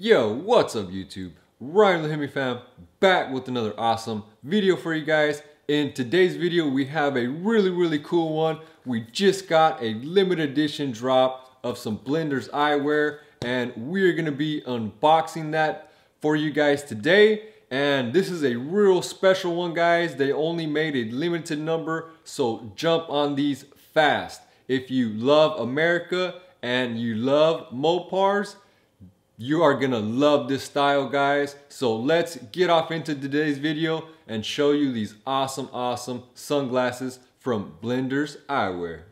Yo, what's up YouTube? Ryan with Hemifam back with another awesome video for you guys. In today's video we have a really cool one. We just got a limited edition drop of some Blenders eyewear and we're gonna be unboxing that for you guys today. And this is a real special one, guys. They only made a limited number, so jump on these fast. If you love America and you love Mopars, you are gonna love this style, guys. So let's get off into today's video and show you these awesome sunglasses from Blenders Eyewear.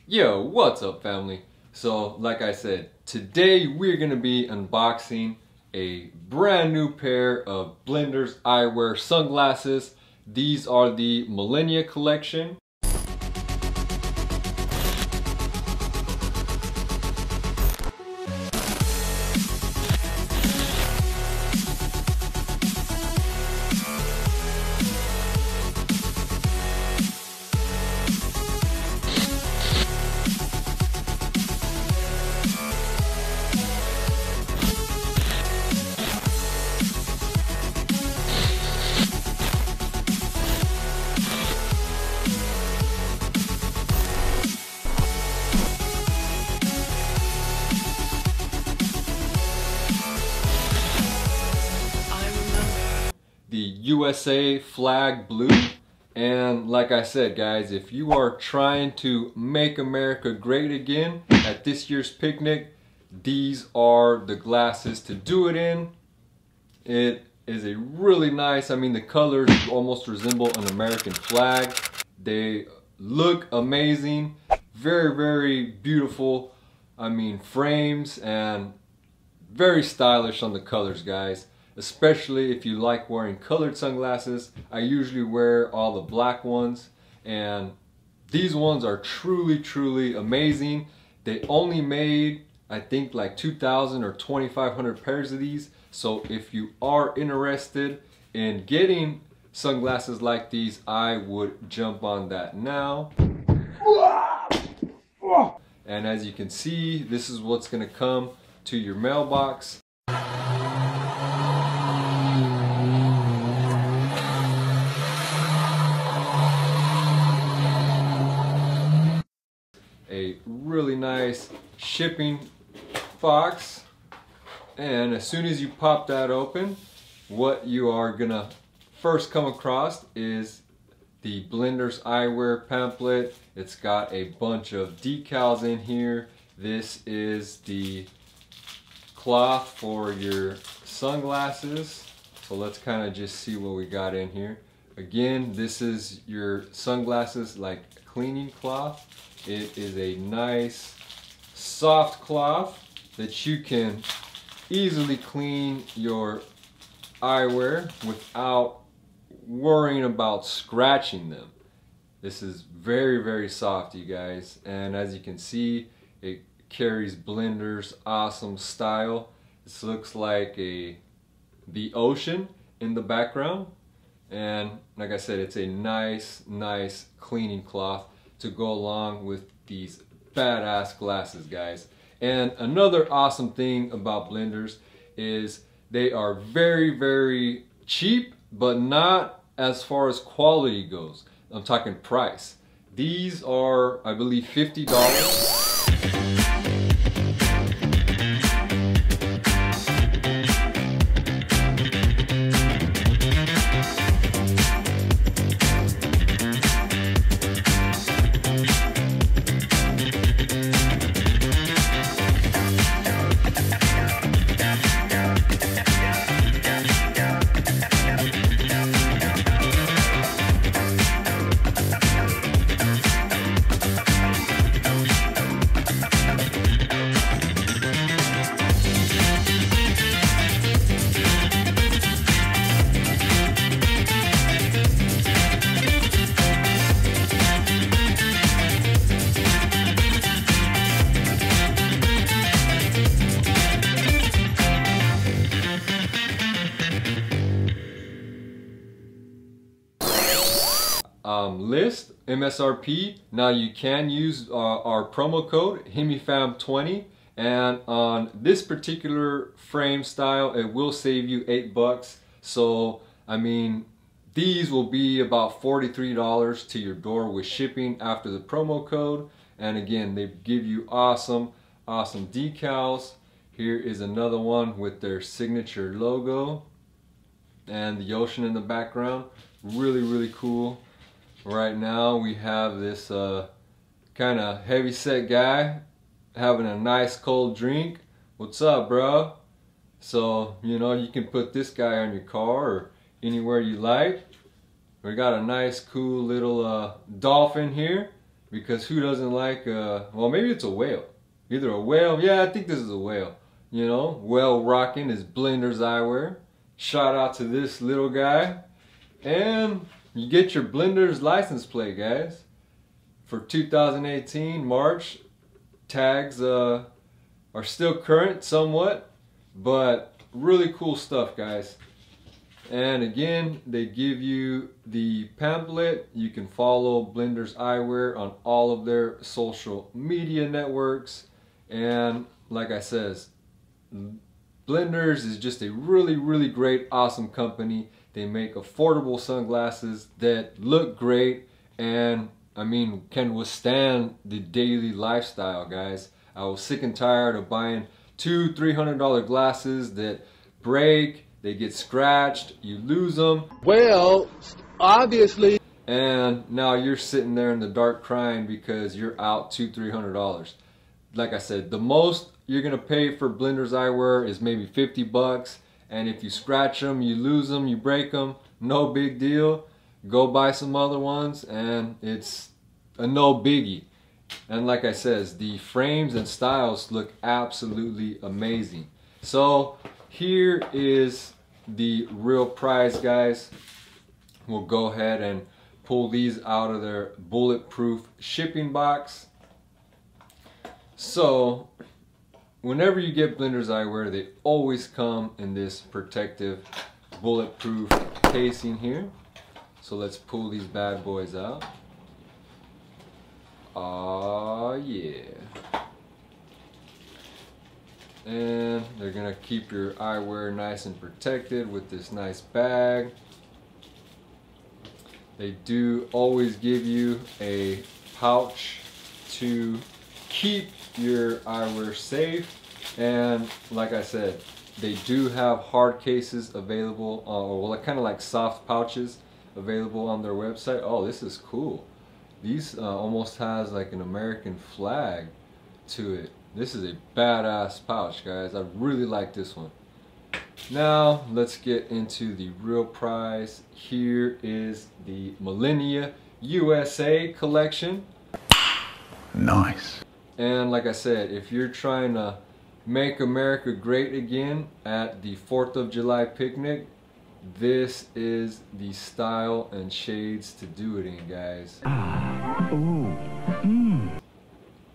Yo, what's up, family? So like I said, today we're gonna be unboxing a brand new pair of Blenders Eyewear sunglasses. These are the Millennia collection. The USA flag blue. And like I said, guys, if you are trying to make America great again at this year's picnic, these are the glasses to do it in. It is a really nice, I mean, the colors almost resemble an American flag. They look amazing, very beautiful, I mean, frames, and very stylish on the colors, guys. Especially if you like wearing colored sunglasses. I usually wear all the black ones, and these ones are truly amazing. They only made, I think, like 2,000 or 2,500 pairs of these. So if you are interested in getting sunglasses like these, I would jump on that now. And as you can see, this is what's gonna come to your mailbox. A really nice shipping box, and as soon as you pop that open, what you are gonna first come across is the Blenders Eyewear pamphlet. It's got a bunch of decals in here. This is the cloth for your sunglasses, so let's kind of just see what we got in here. Again, this is your sunglasses like cleaning cloth. It is a nice soft cloth that you can easily clean your eyewear without worrying about scratching them. This is very soft, you guys, and as you can see, it carries Blenders' awesome style. This looks like the ocean in the background, and like I said, it's a nice cleaning cloth to go along with these badass glasses, guys. And another awesome thing about Blenders is they are very cheap, but not as far as quality goes. I'm talking price. These are, I believe, $50. list, MSRP. Now you can use our promo code Hemifam20, and on this particular frame style it will save you $8. So I mean, these will be about $43 to your door with shipping after the promo code. And again, they give you awesome decals. Here is another one with their signature logo and the ocean in the background. Really cool. Right now we have this kind of heavy set guy having a nice cold drink. What's up, bro? So, you know, you can put this guy on your car or anywhere you like. We got a nice cool little dolphin here, because who doesn't like well, maybe it's a whale. Either a whale, yeah, I think this is a whale. You know, whale rocking his Blenders Eyewear. Shout out to this little guy. And you get your Blenders license plate, guys. For 2018 March, tags are still current somewhat, but really cool stuff, guys. And again, they give you the pamphlet. You can follow Blenders Eyewear on all of their social media networks. And like I says, Blenders is just a really great, awesome company. They make affordable sunglasses that look great and, I mean, can withstand the daily lifestyle, guys. I was sick and tired of buying $200-300 glasses that break, they get scratched, you lose them. Well, obviously. And now you're sitting there in the dark crying because you're out $200-300. Like I said, the most you're gonna pay for Blenders Eyewear is maybe $50, and if you scratch them, you lose them, you break them, no big deal. Go buy some other ones and it's a no biggie. And like I says, the frames and styles look absolutely amazing. So here is the real price, guys. We'll go ahead and pull these out of their bulletproof shipping box. So whenever you get Blenders Eyewear, they always come in this protective bulletproof casing here. So let's pull these bad boys out. Oh yeah. And they're gonna keep your eyewear nice and protected with this nice bag. They do always give you a pouch to keep your eyewear safe. And like I said, they do have hard cases available, or well, kind of like soft pouches available on their website. Oh, this is cool. These almost has like an American flag to it. This is a badass pouch, guys. I really like this one. Now let's get into the real prize. Here is the Millennia USA collection. Nice. And like I said, if you're trying to make America great again at the 4th of July picnic, this is the style and shades to do it in, guys.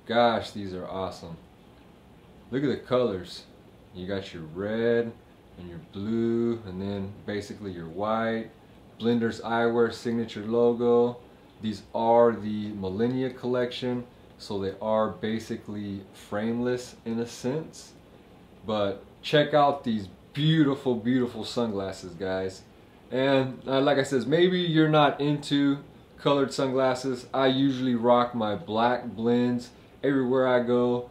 Gosh, these are awesome. Look at the colors. You got your red and your blue, and then basically your white. Blenders Eyewear signature logo. These are the Millennia collection, so they are basically frameless in a sense. But check out these beautiful sunglasses, guys. And like I said, maybe you're not into colored sunglasses. I usually rock my black blends everywhere I go.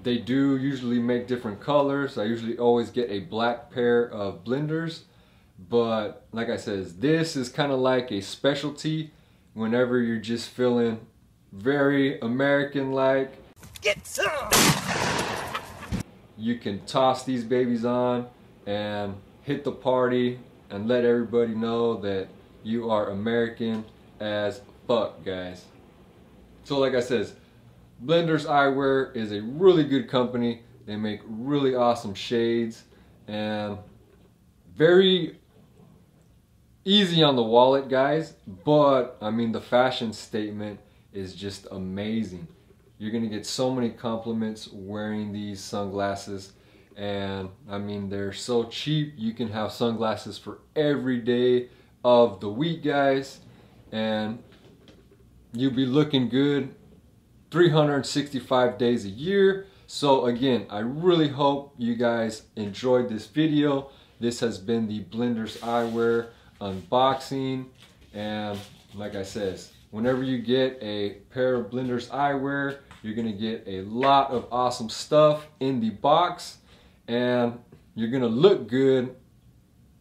They do usually make different colors. I usually always get a black pair of Blenders, but like I said, this is kind of like a specialty whenever you're just feeling very American like. Get some! You can toss these babies on and hit the party and let everybody know that you are American as fuck, guys. So like I said, Blenders Eyewear is a really good company. They make really awesome shades and very easy on the wallet, guys. But I mean, the fashion statement is just amazing. You're gonna get so many compliments wearing these sunglasses, and I mean, they're so cheap. You can have sunglasses for every day of the week, guys. and you'll be looking good 365 days a year. So again, I really hope you guys enjoyed this video. This has been the Blenders Eyewear unboxing, and like I said, whenever you get a pair of Blenders Eyewear, you're gonna get a lot of awesome stuff in the box, and you're gonna look good,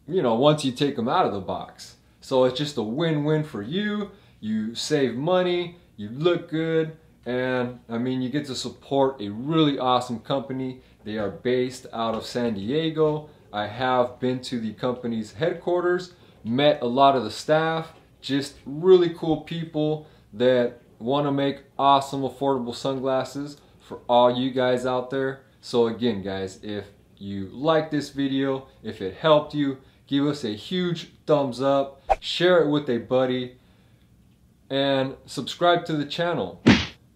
you know, once you take them out of the box. So it's just a win-win for you. You save money, you look good, and I mean, you get to support a really awesome company. They are based out of San Diego. I have been to the company's headquarters, met a lot of the staff, just really cool people that want to make awesome affordable sunglasses for all you guys out there. So again, guys, if you like this video, if it helped you, give us a huge thumbs up, share it with a buddy, and subscribe to the channel.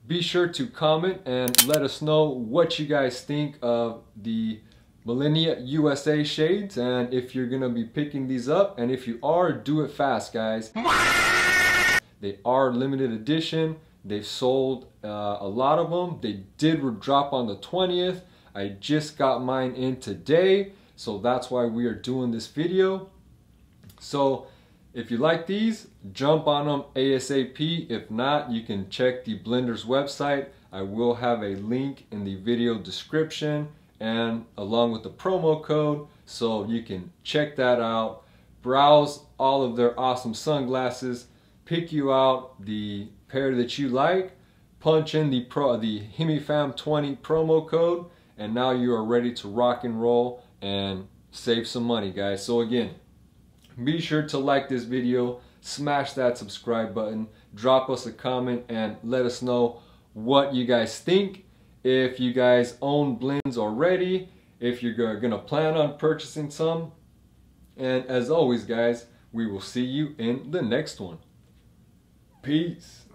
Be sure to comment and let us know what you guys think of the Millennia USA shades, and if you're gonna be picking these up, and if you are, do it fast, guys. They are limited edition. They've sold a lot of them. They did drop on the 20th. I just got mine in today, so that's why we are doing this video. So if you like these, jump on them ASAP. If not, you can check the Blenders website. I will have a link in the video description and along with the promo code, so you can check that out, browse all of their awesome sunglasses, pick you out the pair that you like, punch in the Hemifam 20 promo code, and now you are ready to rock and roll and save some money, guys. So again, be sure to like this video, smash that subscribe button, drop us a comment, and let us know what you guys think. If you guys own blends already, if you're gonna plan on purchasing some. And as always, guys, we will see you in the next one. Peace.